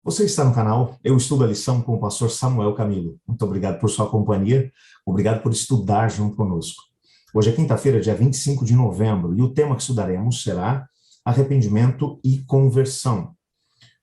Você está no canal Eu Estudo a Lição com o pastor Samuel Camilo. Muito obrigado por sua companhia, obrigado por estudar junto conosco. Hoje é quinta-feira, dia 25 de novembro, e o tema que estudaremos será arrependimento e conversão.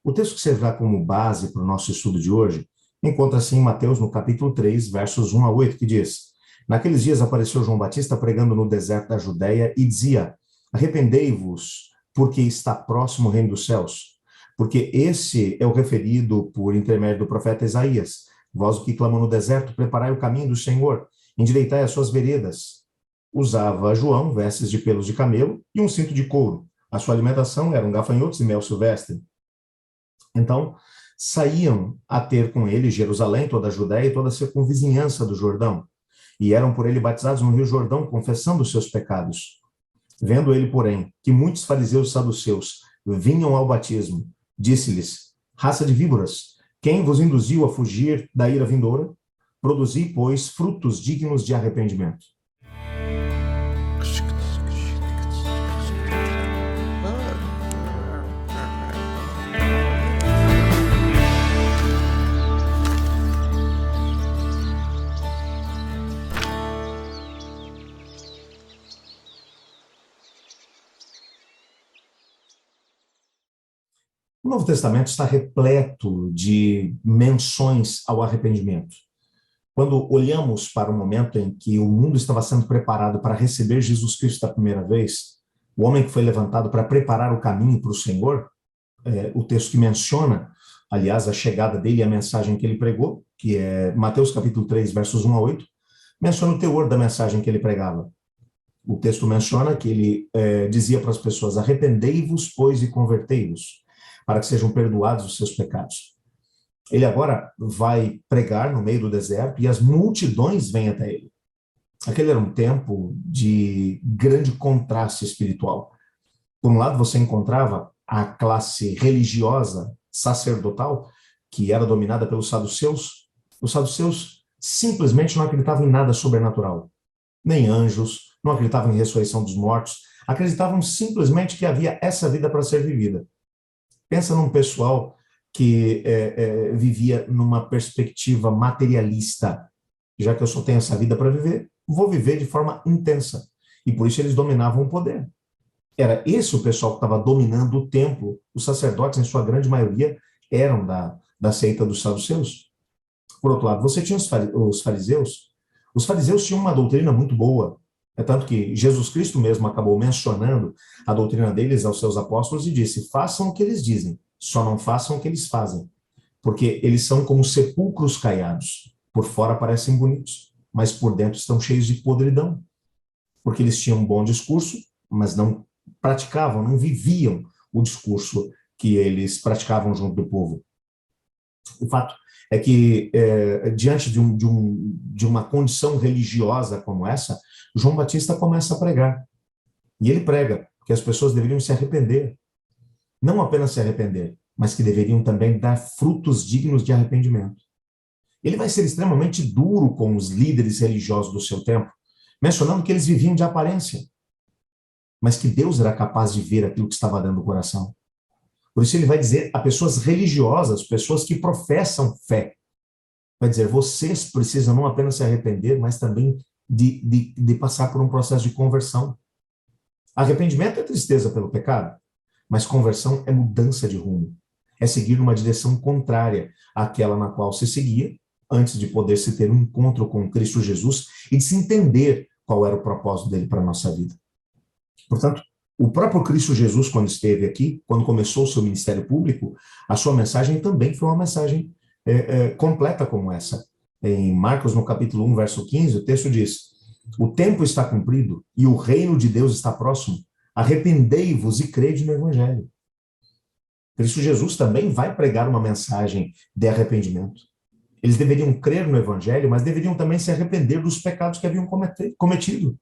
O texto que servirá como base para o nosso estudo de hoje encontra-se em Mateus, no capítulo 3, versos 1 a 8, que diz: Naqueles dias apareceu João Batista pregando no deserto da Judéia e dizia: Arrependei-vos, porque está próximo o reino dos céus. Porque esse é o referido por intermédio do profeta Isaías. Vós o que clamam no deserto, preparai o caminho do Senhor, endireitai as suas veredas. Usava João vestes de pelos de camelo e um cinto de couro. A sua alimentação eram gafanhotos e mel silvestre. Então, saíam a ter com ele Jerusalém, toda a Judéia e toda a circunvizinhança do Jordão. E eram por ele batizados no rio Jordão, confessando os seus pecados. Vendo ele, porém, que muitos fariseus e saduceus vinham ao batismo, disse-lhes: raça de víboras, quem vos induziu a fugir da ira vindoura? Produzi, pois, frutos dignos de arrependimento. O Novo Testamento está repleto de menções ao arrependimento. Quando olhamos para o momento em que o mundo estava sendo preparado para receber Jesus Cristo da primeira vez, o homem que foi levantado para preparar o caminho para o Senhor, o texto que menciona, aliás, a chegada dele e a mensagem que ele pregou, que é Mateus capítulo 3, versos 1 a 8, menciona o teor da mensagem que ele pregava. O texto menciona que ele dizia para as pessoas: arrependei-vos, pois, e convertei-vos, para que sejam perdoados os seus pecados. Ele agora vai pregar no meio do deserto e as multidões vêm até ele. Aquele era um tempo de grande contraste espiritual. Por um lado, você encontrava a classe religiosa sacerdotal, que era dominada pelos saduceus. Os saduceus simplesmente não acreditavam em nada sobrenatural, nem anjos, não acreditavam em ressurreição dos mortos, acreditavam simplesmente que havia essa vida para ser vivida. Pensa num pessoal que vivia numa perspectiva materialista. Já que eu só tenho essa vida para viver, vou viver de forma intensa. E por isso eles dominavam o poder. Era esse o pessoal que estava dominando o templo. Os sacerdotes, em sua grande maioria, eram da seita dos saduceus. Por outro lado, você tinha os fariseus. Os fariseus tinham uma doutrina muito boa. É tanto que Jesus Cristo mesmo acabou mencionando a doutrina deles aos seus apóstolos e disse: façam o que eles dizem, só não façam o que eles fazem, porque eles são como sepulcros caiados. Por fora parecem bonitos, mas por dentro estão cheios de podridão, porque eles tinham um bom discurso, mas não praticavam, não viviam o discurso que eles praticavam junto do povo. O fato é que, diante de uma condição religiosa como essa, João Batista começa a pregar. E ele prega que as pessoas deveriam se arrepender. Não apenas se arrepender, mas que deveriam também dar frutos dignos de arrependimento. Ele vai ser extremamente duro com os líderes religiosos do seu tempo, mencionando que eles viviam de aparência, mas que Deus era capaz de ver aquilo que estava dentro do coração. Por isso ele vai dizer a pessoas religiosas, pessoas que professam fé, vai dizer: vocês precisam não apenas se arrepender, mas também de passar por um processo de conversão. Arrependimento é tristeza pelo pecado, mas conversão é mudança de rumo. É seguir numa direção contrária àquela na qual se seguia, antes de poder se ter um encontro com Cristo Jesus e de se entender qual era o propósito dele para a nossa vida. Portanto, o próprio Cristo Jesus, quando esteve aqui, quando começou o seu ministério público, a sua mensagem também foi uma mensagem completa como essa. Em Marcos, no capítulo 1, verso 15, o texto diz: o tempo está cumprido e o reino de Deus está próximo. Arrependei-vos e crede no Evangelho. Cristo Jesus também vai pregar uma mensagem de arrependimento. Eles deveriam crer no Evangelho, mas deveriam também se arrepender dos pecados que haviam cometido.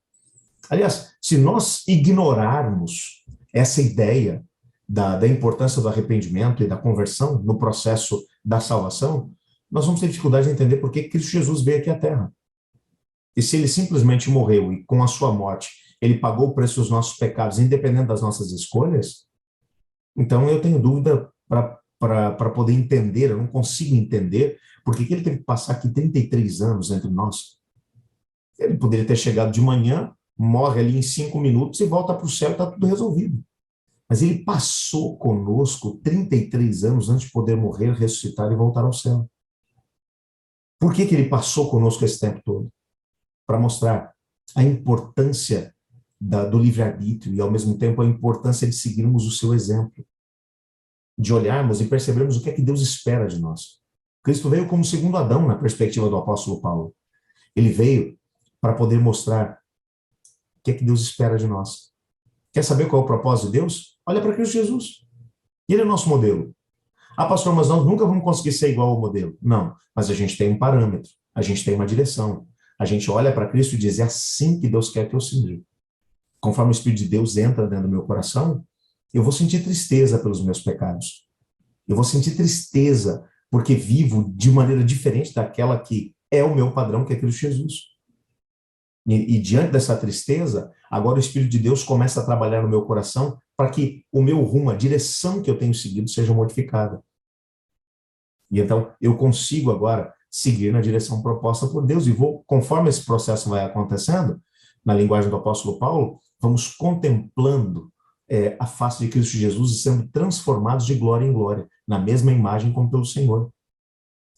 Aliás, se nós ignorarmos essa ideia da importância do arrependimento e da conversão no processo da salvação, nós vamos ter dificuldade de entender por que Cristo Jesus veio aqui à Terra. E se ele simplesmente morreu e com a sua morte ele pagou o preço dos nossos pecados, independente das nossas escolhas, então eu tenho dúvida para poder entender, eu não consigo entender por que ele teve que passar aqui 33 anos entre nós. Ele poderia ter chegado de manhã, morre ali em 5 minutos e volta para o céu, está tudo resolvido. Mas ele passou conosco 33 anos antes de poder morrer, ressuscitar e voltar ao céu. Por que ele passou conosco esse tempo todo? Para mostrar a importância do livre-arbítrio e, ao mesmo tempo, a importância de seguirmos o seu exemplo, de olharmos e percebermos o que é que Deus espera de nós. Cristo veio como segundo Adão, na perspectiva do apóstolo Paulo. Ele veio para poder mostrar o que é que Deus espera de nós. Quer saber qual é o propósito de Deus? Olha para Cristo Jesus. Ele é o nosso modelo. Ah, pastor, mas nós nunca vamos conseguir ser igual ao modelo. Não, mas a gente tem um parâmetro, a gente tem uma direção. A gente olha para Cristo e diz, é assim que Deus quer que eu seja. Conforme o Espírito de Deus entra dentro do meu coração, eu vou sentir tristeza pelos meus pecados. Eu vou sentir tristeza porque vivo de maneira diferente daquela que é o meu padrão, que é Cristo Jesus. E diante dessa tristeza, agora o Espírito de Deus começa a trabalhar no meu coração para que o meu rumo, a direção que eu tenho seguido, seja modificada. E então eu consigo agora seguir na direção proposta por Deus e vou, conforme esse processo vai acontecendo, na linguagem do apóstolo Paulo, vamos contemplando a face de Cristo Jesus e sendo transformados de glória em glória, na mesma imagem como pelo Senhor.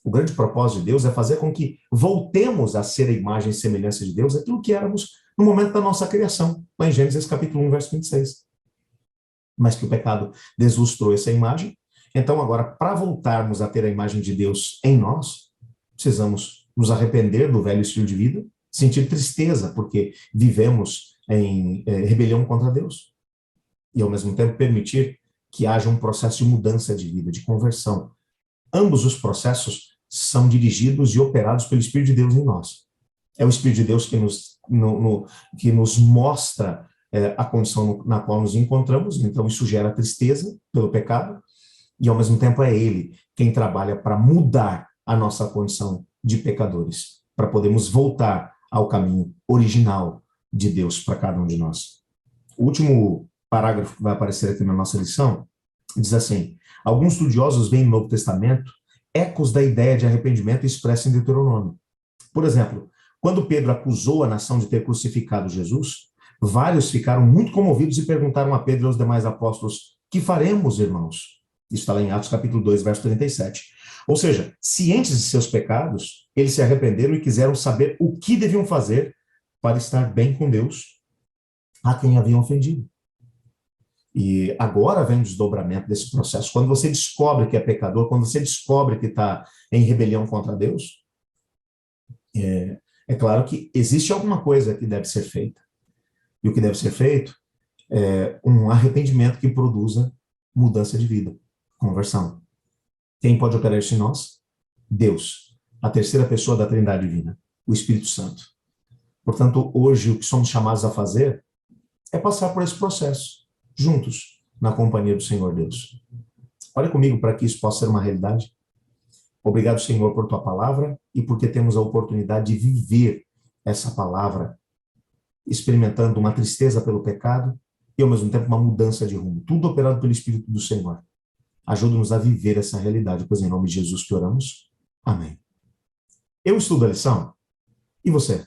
O grande propósito de Deus é fazer com que voltemos a ser a imagem e semelhança de Deus, aquilo que éramos no momento da nossa criação, lá em Gênesis capítulo 1, verso 26. Mas que o pecado deslustrou essa imagem. Então, agora, para voltarmos a ter a imagem de Deus em nós, precisamos nos arrepender do velho estilo de vida, sentir tristeza porque vivemos em rebelião contra Deus, e ao mesmo tempo permitir que haja um processo de mudança de vida, de conversão. Ambos os processos são dirigidos e operados pelo Espírito de Deus em nós. É o Espírito de Deus que nos mostra a condição na qual nos encontramos, então isso gera tristeza pelo pecado, e ao mesmo tempo é Ele quem trabalha para mudar a nossa condição de pecadores, para podermos voltar ao caminho original de Deus para cada um de nós. O último parágrafo que vai aparecer aqui na nossa lição diz assim: alguns estudiosos veem no Novo Testamento ecos da ideia de arrependimento expressa em Deuteronômio. Por exemplo, quando Pedro acusou a nação de ter crucificado Jesus, vários ficaram muito comovidos e perguntaram a Pedro e aos demais apóstolos: que faremos, irmãos? Isso está lá em Atos capítulo 2, verso 37. Ou seja, cientes de seus pecados, eles se arrependeram e quiseram saber o que deviam fazer para estar bem com Deus, a quem haviam ofendido. E agora vem o desdobramento desse processo. Quando você descobre que é pecador, quando você descobre que está em rebelião contra Deus, é claro que existe alguma coisa que deve ser feita. E o que deve ser feito é um arrependimento que produza mudança de vida, conversão. Quem pode operar isso em nós? Deus, a terceira pessoa da Trindade Divina, o Espírito Santo. Portanto, hoje o que somos chamados a fazer é passar por esse processo, juntos, na companhia do Senhor Deus. Olha comigo para que isso possa ser uma realidade. Obrigado, Senhor, por tua palavra e porque temos a oportunidade de viver essa palavra, experimentando uma tristeza pelo pecado e, ao mesmo tempo, uma mudança de rumo. Tudo operado pelo Espírito do Senhor. Ajuda-nos a viver essa realidade, pois em nome de Jesus que oramos. Amém. Eu estudo a lição. E você?